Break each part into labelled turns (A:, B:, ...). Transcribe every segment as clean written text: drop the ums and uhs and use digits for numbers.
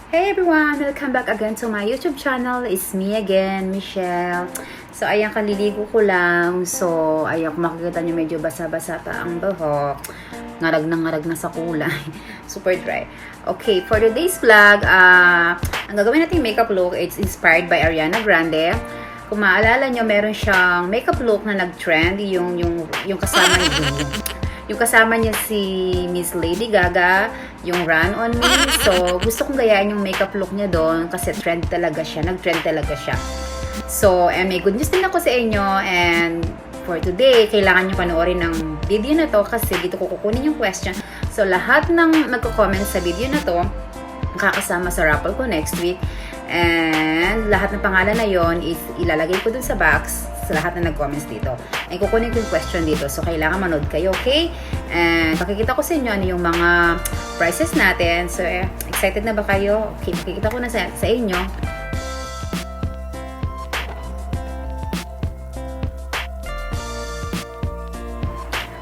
A: Hey everyone! Welcome back again to my YouTube channel. It's me again, Michelle. So, ayan, kaliligo ko lang. So, ayan, kung makikita nyo medyo basa-basa pa ang buhok. Ngarag na sa kulay. Super dry. Okay, for today's vlog, ang gagawin natin makeup look, it's inspired by ARIANA Grande. Kung maalala nyo, meron siyang makeup look na nag-trend, yung kasama niya. Yung kasama niya si Miss Lady Gaga, yung Run On Me. So, gusto kong gayahin yung makeup look niya doon kasi trend talaga siya. Nag-trend talaga siya. So, may good news din ako sa inyo. And for today, kailangan nyo panoorin ng video na to kasi dito ko kukunin yung question. So, lahat ng nagko-comment sa video na to, makakasama sa raffle ko next week. And lahat ng pangalan na yon is ilalagay ko dun sa box sa lahat na nag-comments dito. Ay kukunin ko yung question dito. So, kailangan manood kayo, okay? And pakikita ko sa inyo ano yung mga prices natin. So, excited na ba kayo? Okay, pakikita ko na sa inyo.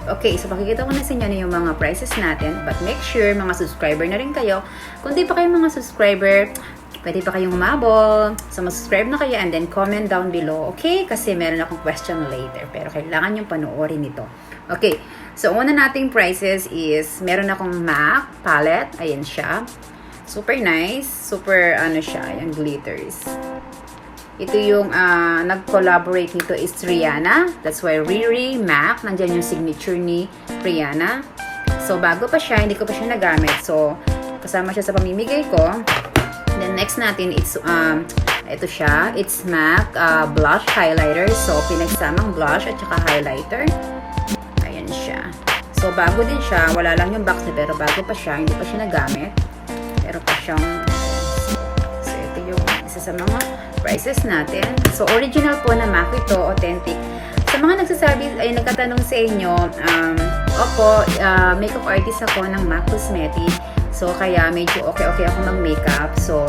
A: Okay, so pakikita ko na sa inyo ano yung mga prices natin. But make sure, mga subscriber na rin kayo. Kung di pa kayo mga subscriber, pwede pa kayong humabol. So, mag-subscribe na kayo and then comment down below. Okay? Kasi meron akong question later. Pero kailangan yung panoorin ito. Okay. So, una nating prices is, meron akong MAC palette. Ayan siya. Super nice. Super, ano siya. Ayan, glitters. Ito yung nag-collaborate nito is Rihanna. That's why Riri MAC. Nandyan yung signature ni Rihanna. So, bago pa siya. Hindi ko pa siya nagamit. So, kasama siya sa pamimigay ko. Then next natin, it's ito siya. It's MAC blush highlighter. So, pinagsamang blush at saka highlighter. Ayan siya. So, bago din siya. Wala lang yung box na pero bago pa siya. Hindi pa siya nagamit. Pero pa siyang so, ito yung isa sa mga prices natin. So, original po na MAC ito. Authentic. Sa mga nagsasabi, ay nagkatanong sa inyo, opo, makeup artist ako ng MAC Cosmetic. So, kaya medyo okay ako mag-makeup. So,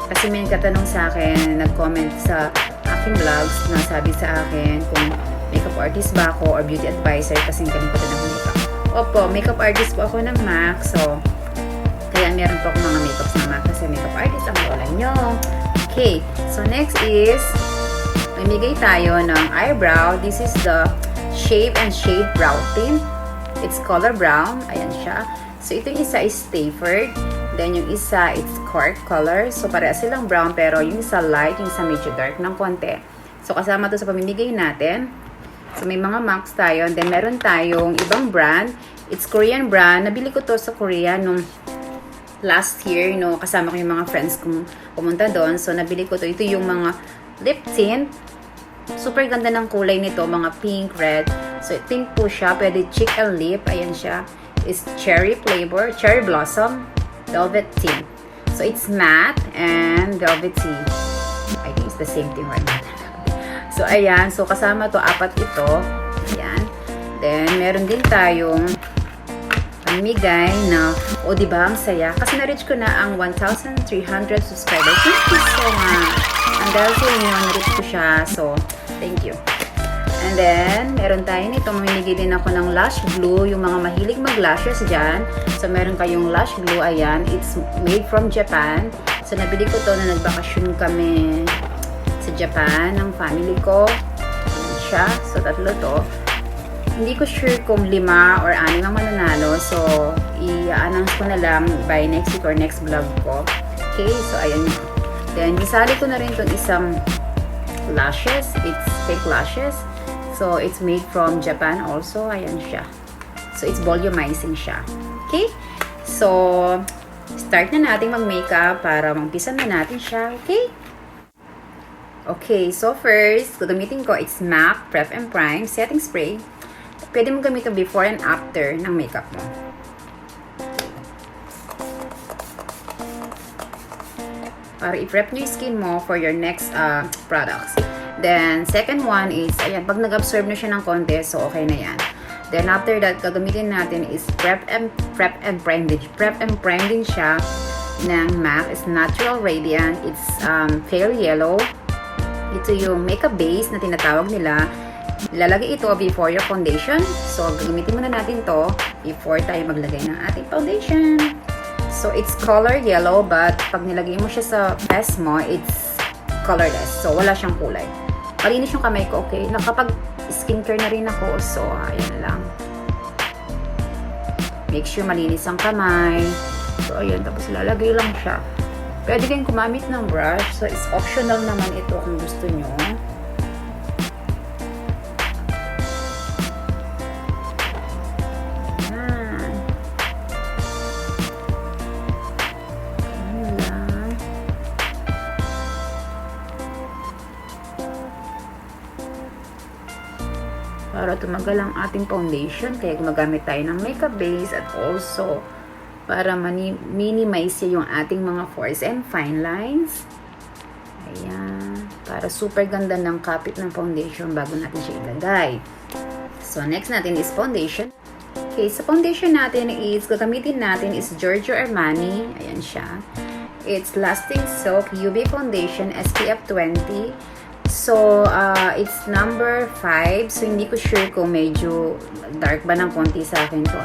A: kasi may nagtatanong sa akin, nag-comment sa aking vlogs, nasabi sa akin kung makeup artist ba ako or beauty advisor kasi galing ko din ng makeup. Opo, makeup artist po ako ng MAC. So, kaya meron po akong mga makeups na MAC kasi makeup artist ang lola nyo. Okay, so next is, mamigay tayo ng eyebrow. This is the Shape and Shade Brow Tint. It's color brown. Ayan siya. So, ito yung isa is Stafford. Then, yung isa, it's cork color. So, pareha silang brown, pero yung isa light, yung isa medyo dark ng konti. So, kasama to sa pamimigay natin. So, may mga MACs tayo. And then, meron tayong ibang brand. It's Korean brand. Nabili ko to sa Korea nung last year. No, kasama ko yung mga friends kong pumunta doon. So, nabili ko to. Ito yung mga lip tint. Super ganda ng kulay nito. Mga pink, red. So, tint po siya. Pwede cheek and lip. Ayan siya. Is cherry flavor, cherry blossom, velvet tea. So, it's matte and velvety. I think it's the same thing right now. So, ayan. So, kasama to, apat ito. Ayan. Then, meron din tayong pamigay na, diba, ang saya. Kasi na-reach ko na ang 1,300 subscribers. Thank you so much. And dahil sa inyo, na-reach ko siya. So, thank you. And then, meron tayo nito. Mamimigay din ako ng lash glue. Yung mga mahilig mag-lashes dyan. So, meron kayong lash glue. Ayan. It's made from Japan. So, nabili ko to na nagbakasyon kami sa Japan ng family ko. Ayan siya. So, tatlo to. Hindi ko sure kung 5 or 6 ang mananalo. So, i-announce ko na lang by next week or next vlog ko. Okay. So, ayan. Then, isali ko na rin itong isang lashes. It's fake lashes. So, it's made from Japan also. Ayan siya. So, it's volumizing siya. Okay? So, start na natin mag-makeup para mag-umpisa na natin siya. Okay? Okay. So, first, gagamitin ko, it's MAC Prep and Prime Setting Spray. Pwede mo gamitin before and after ng makeup mo. Para i-prep nyo yung skin mo for your next products. Then, second one is, ayan, pag nag-absorb na siya ng konti, so okay na yan. Then, after that, gagamitin natin is prep and prime din. Prep and prime din siya ng MAC. It's Natural Radiant. It's pale yellow. Ito yung makeup base na tinatawag nila. Ilalagay ito before your foundation. So, gagamitin muna natin to before tayo maglagay ng ating foundation. So, So, it's color yellow, but pag nilagay mo siya sa face mo, it's colorless. So, wala siyang kulay. Malinis yung kamay ko, okay? Nakapag skincare na rin ako, so, ayan lang. Make sure malinis ang kamay. So, ayan. Tapos, lalagay lang siya. Pwede kayong kumamit ng brush. So, it's optional naman ito kung gusto nyo. Para tumagal ang ating foundation, kaya gumagamit tayo ng makeup base at also para minimize yung ating mga pores and fine lines. Ayan. Para super ganda ng kapit ng foundation bago natin siya ilagay. So, next natin is foundation. Okay, sa foundation natin is, gagamitin natin is Giorgio Armani. Ayan siya. It's Lasting Silk UV Foundation SPF 20. So, it's number 5. So, hindi ko sure kung medyo dark ba ng konti sa akin to.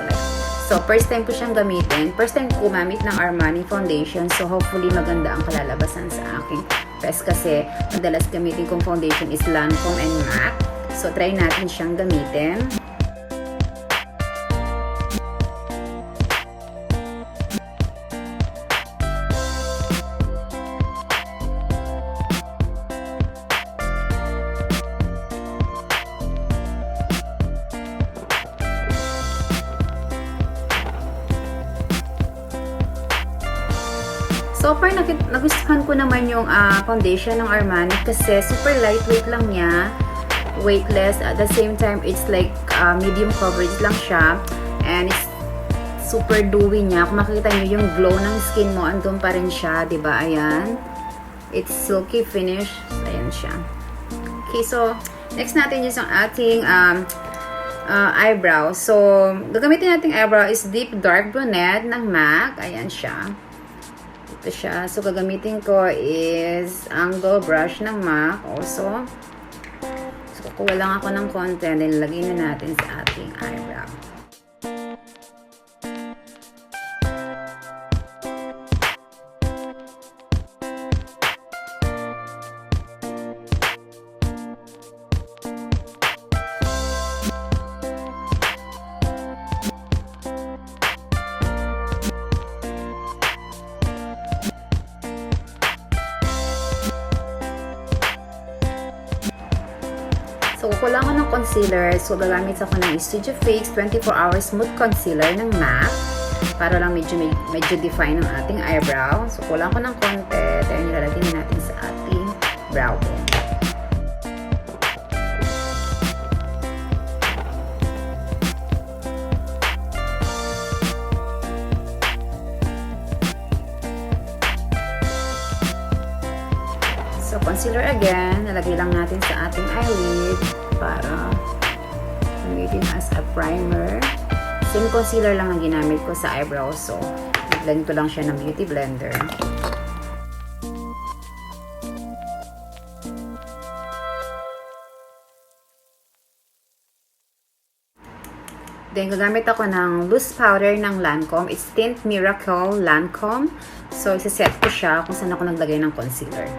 A: So, first time ko siyang gamitin. First time ko gumamit ng Armani Foundation. So, hopefully maganda ang kalalabasan sa aking face kasi madalas gamitin kong foundation is Lancome and MAC. So, try natin siyang gamitin. So far, nagustuhan ko naman yung foundation ng Armani kasi super lightweight lang niya. Weightless. At the same time, it's like medium coverage lang siya. And it's super dewy niya. Kung makikita niyo yung glow ng skin mo, andun pa rin siya. Diba? Ayan. It's silky finish. Ayan siya. Okay, so next natin yung ating eyebrow. So, gagamitin nating eyebrow is Deep Dark Brunette ng MAC. Ayan siya. Ito siya. So, gagamitin ko is angle brush ng MAC also. So, kukuha lang ako ng konti. Then, lagyan na natin sa ating eyebrow. So, kukulang ko ng concealer. So, gagamit ako ng Studio Fix 24 Hours Smooth Concealer ng MAC para lang medyo define ang ating eyebrow. So, kulang ko ng konti. Then, nilalagay na natin sa ating brow bone. So, concealer again, nalagay lang natin sa ating eyelid para gamitin as a primer. Same concealer lang ang ginamit ko sa eyebrow. So, blend ko lang siya ng beauty blender. Then, gagamit ako ng loose powder ng Lancome. It's Tint Miracle Lancome. So, isa-set ko siya kung saan ako naglagay ng concealer.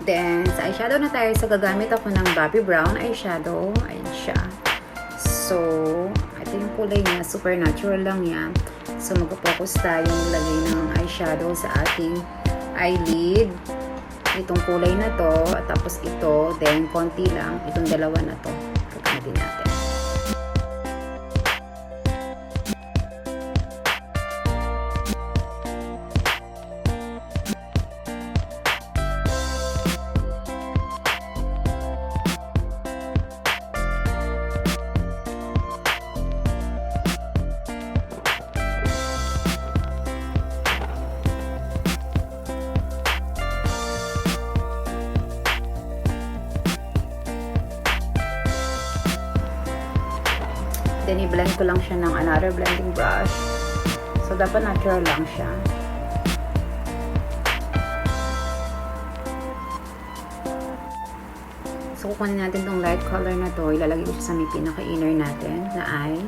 A: Then, sa eyeshadow na tayo. So, gagamit ako ng Bobbi Brown eyeshadow. Ayan siya. So, ito yung kulay niya. Super natural lang yan. So, mag-focus tayo lagay ng eyeshadow sa ating eyelid. Itong kulay na to. At tapos ito. Then, konti lang. Itong dalawa na to. Gagamitin natin. Then, i-blend ko lang siya ng another blending brush. So, dapat natural lang siya. So, So, kukunin natin tong light color na to. Ilalagay ko siya sa may pinaka-inner natin na eye.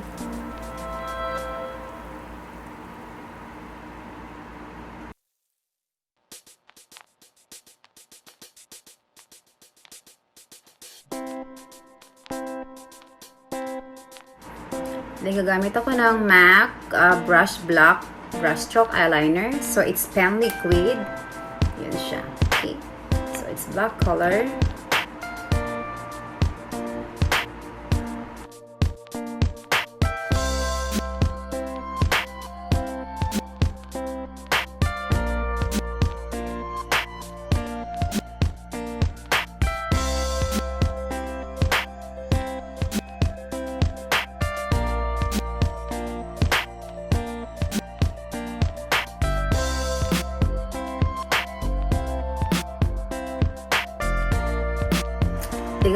A: Then, gagamit ako ng MAC Brush Black Brush Stroke Eyeliner. So, it's pen liquid. Yun siya. Okay. So, it's black color.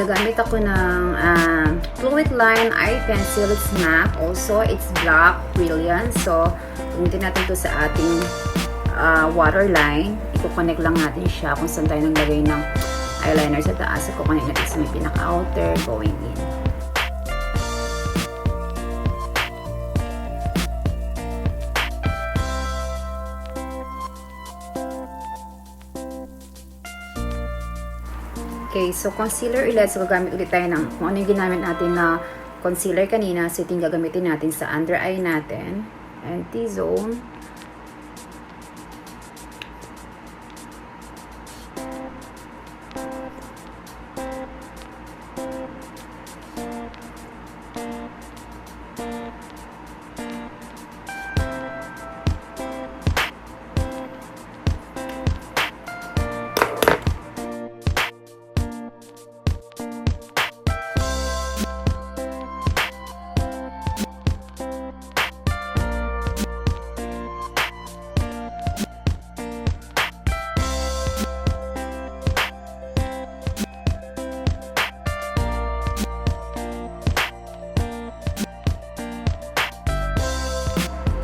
A: Gagamit ako ng fluid line eye pencil. It's MAC. Also, it's black brilliant. So, gamitin natin to sa ating waterline. Iko-connect lang natin siya kung saan tayo naglagay ng eyeliner sa taas. Iko-connect natin sa may pinaka-outer going in. Okay, so concealer ulit. So, gagamit ulit tayo ng kung ano yung ginamit natin na concealer kanina. So, ito yung gagamitin natin sa under eye natin. And T-zone.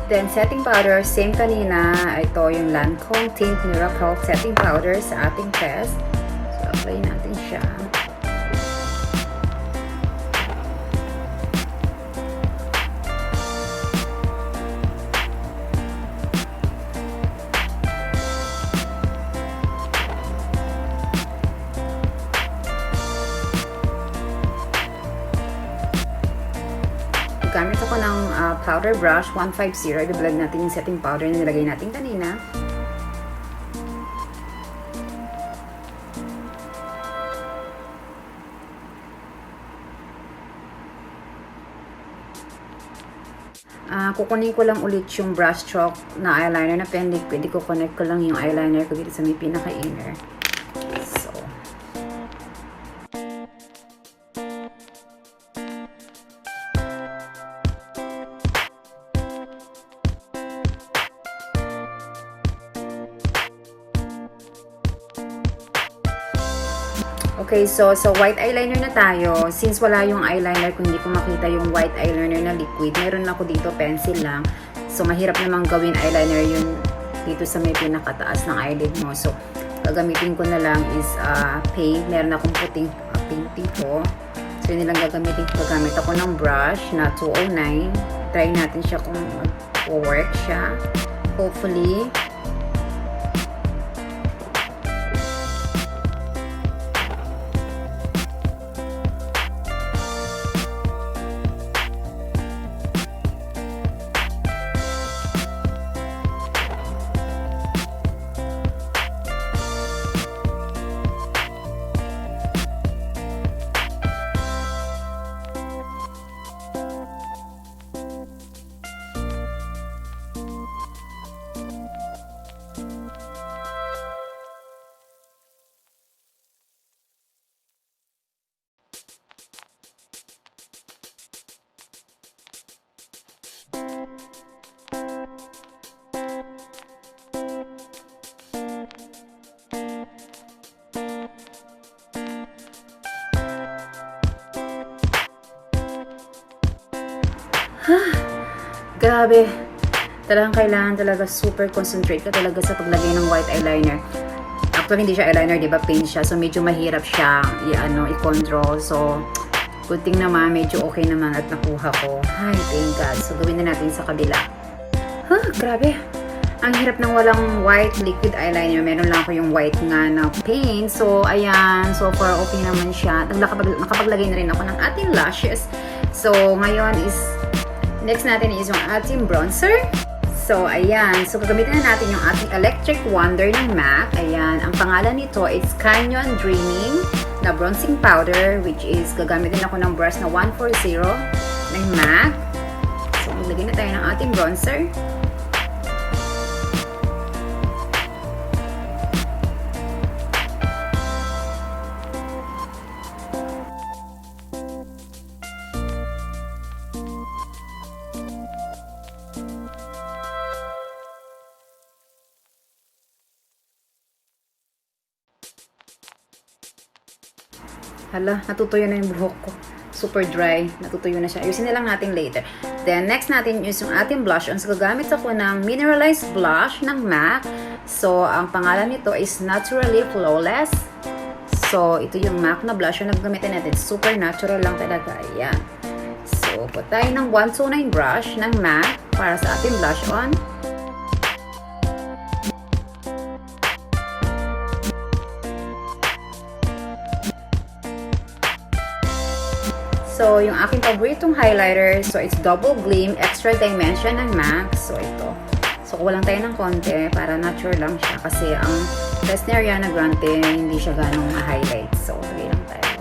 A: Then, setting powder, same kanina. Ito yung Lancome Tint Miracle Setting Powder sa ating test. So, apply natin siya. Gamit ako ng powder brush 150. I-blend natin yung setting powder na nilagay natin kanina. Kukunin ko lang ulit yung brush stroke na eyeliner na pen liquid. Ko-connect ko lang yung eyeliner ko dito sa may pinaka-inner. So, okay, so white eyeliner na tayo. Since wala yung eyeliner, kung hindi ko makita yung white eyeliner na liquid, meron ako dito pencil lang. So, mahirap namang gawin eyeliner yun dito sa may pinakataas ng eyelid mo. So, gagamitin ko na lang is paint. Meron akong puting paint dito. So, yun nilang gagamitin. Gagamit ako ng brush na 209. Try natin siya kung mag-work siya. Hopefully, grabe. Talagang kailangan talaga super concentrate ka talaga sa paglagay ng white eyeliner. Actually, hindi siya eyeliner, di ba? Paint siya. So, medyo mahirap siya i-control. So, good thing naman, medyo okay naman at nakuha ko. Ay, thank God. So, gawin na natin sa kabila. Grabe. Ang hirap ng walang white liquid eyeliner. Meron lang ako yung white nga na paint. So, ayan. So far, okay naman siya. Nakapaglagay na rin ako ng ating lashes. So, ngayon is, next natin is yung ating bronzer. So, ayan. So, gagamitin na natin yung ating Electric Wonder ng MAC. Ayan. Ang pangalan nito is Canyon Dreaming na bronzing powder, which is gagamitin ako ng brush na 140 ng MAC. So, maglagay na tayo ng ating bronzer. Hala, natutuyo na yung buhok ko. Super dry. Natutuyo na siya. Ayusin na lang natin later. Then, next natin is yung ating blush on. So, gagamit ako ng mineralized blush ng MAC. So, ang pangalan nito is Naturally Flawless. So, ito yung MAC na blush yung nagagamitin natin. Super natural lang talaga. Ayan. So, put tayo ng 129 brush ng MAC para sa ating blush on. So, yung aking paboritong highlighter, so it's Double Gleam Extra Dimension ng MAC. So, ito. So, kuha lang tayo ng konti para natural lang siya. Kasi ang test ni ARIANA Grande, hindi siya ganong ma-highlight. So, lagay lang tayo.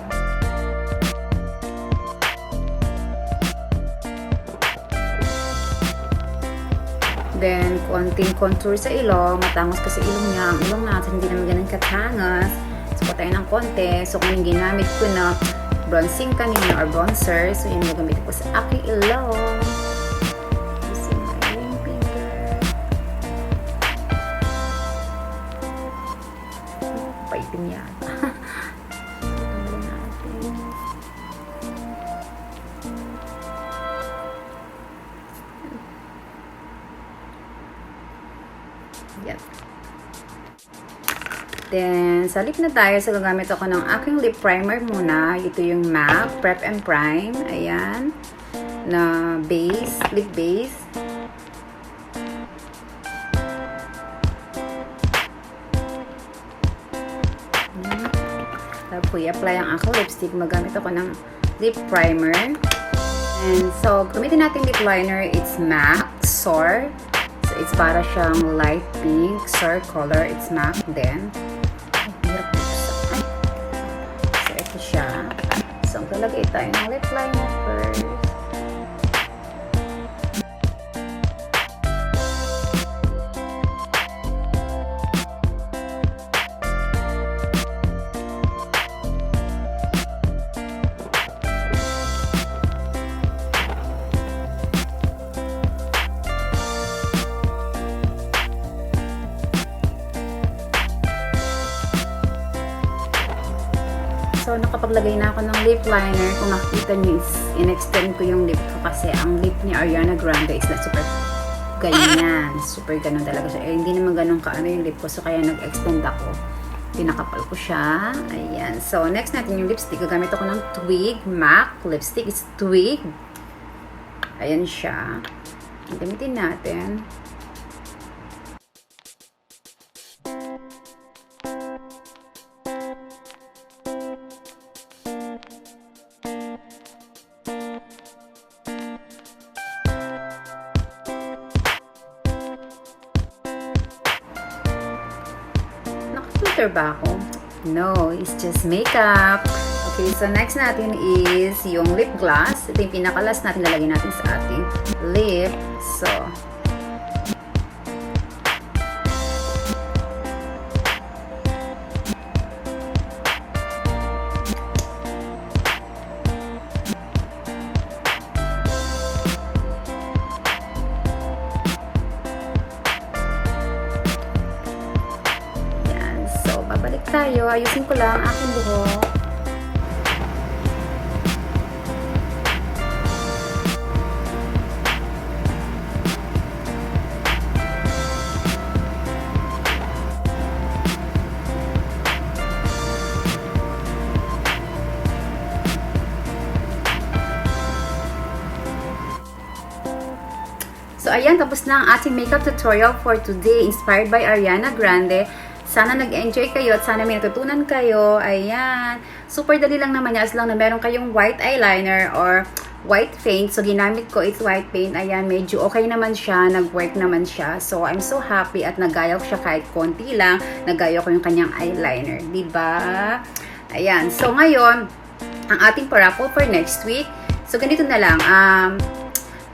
A: Then, konting contour sa ilong. Matangos kasi ilong niya. Ang ilong natin hindi naman ganun katangos. So, kuha tayo ng konti. So, kung yung ginamit ko na bronzing kanina or bronzer. So, yun yung gamitin ko sa aking ilong. Using my ring finger. Paitin yan. Tanggalin natin. Yan. Then, sa lip na tayo, so gagamit ako ng aking lip primer muna. Ito yung MAC Prep and Prime. Ayan. Na base, lip base. Tapos, i-apply ang aking lipstick. Magamit ako ng lip primer. And so, gamitin natin lip liner. It's MAC Soar. So, it's para siyang light pink. Soar color. It's MAC din. Siya. So, maglalagay tayo ng lip liner first. So, nakapaglagay na ako ng lip liner. Kung nakikita nyo, in-extend ko yung lip ko kasi ang lip ni ARIANA Grande is na super ganyan. Super ganun talaga siya. Hindi naman ganun kaano yung lip ko. So, kaya nag-extend ako. Pinakapal ko siya. Ayan. So, next natin yung lipstick. Gagamit ako ng Twig MAC. Lipstick is Twig. Ayan siya. Gamitin natin. Filter ba ako? No, it's just makeup. Okay, so next natin is yung lip gloss. Ito yung pinaka-last natin lalagyan natin sa ating lip. So, babalik tayo. Ayusin ko lang ang aking buhok. So, ayan, tapos na ang ating makeup tutorial for today, inspired by Ariana Grande. Sana nag-enjoy kayo at sana may natutunan kayo. Ayan. Super dali lang naman yan as lang na meron kayong white eyeliner or white paint. So, ginamit ko it's white paint. Ayan, medyo okay naman siya. Nag-work naman siya. So, I'm so happy at nagaya ko siya kahit konti lang. Nagaya ko yung kanyang eyeliner. Diba? Ayan. So, ngayon, ang ating paraffle for next week. So, ganito na lang.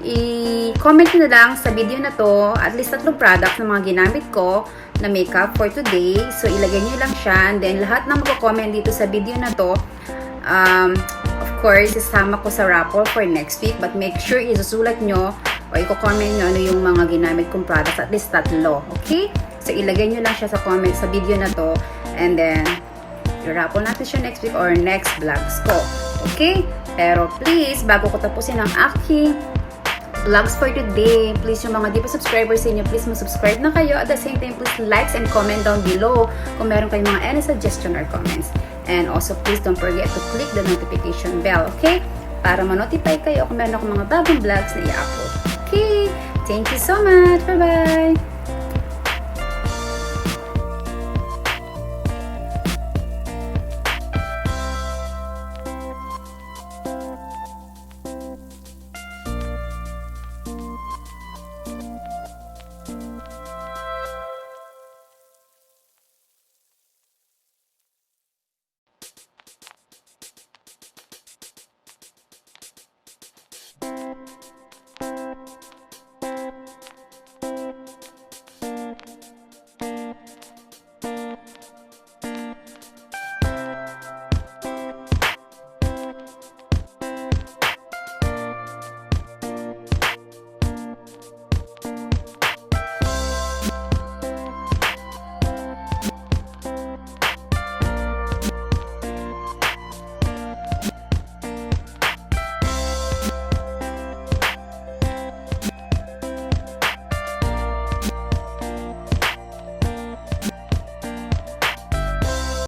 A: I-comment nyo na lang sa video na to at least 3 products na mga ginamit ko na makeup for today. So, ilagay nyo lang siya. And then, lahat na magko-comment dito sa video na to, of course, isama ko sa raffle for next week. But make sure isusulat nyo o i-comment nyo ano yung mga ginamit kong products. At least 3. Okay? So, ilagay nyo lang siya sa comment sa video na to. And then, i-raffle natin siya next week or next vlogs ko. Okay? Pero please, bago ko tapusin ang aking vlogs for today, please yung mga di pa subscribers sa inyo, please mag-subscribe na kayo. At the same time, please likes and comment down below kung meron kayong mga any suggestion or comments. And also, please don't forget to click the notification bell, okay? Para ma-notify kayo kung meron akong mga bagong vlogs na i-upload. Okay? Thank you so much! Bye-bye!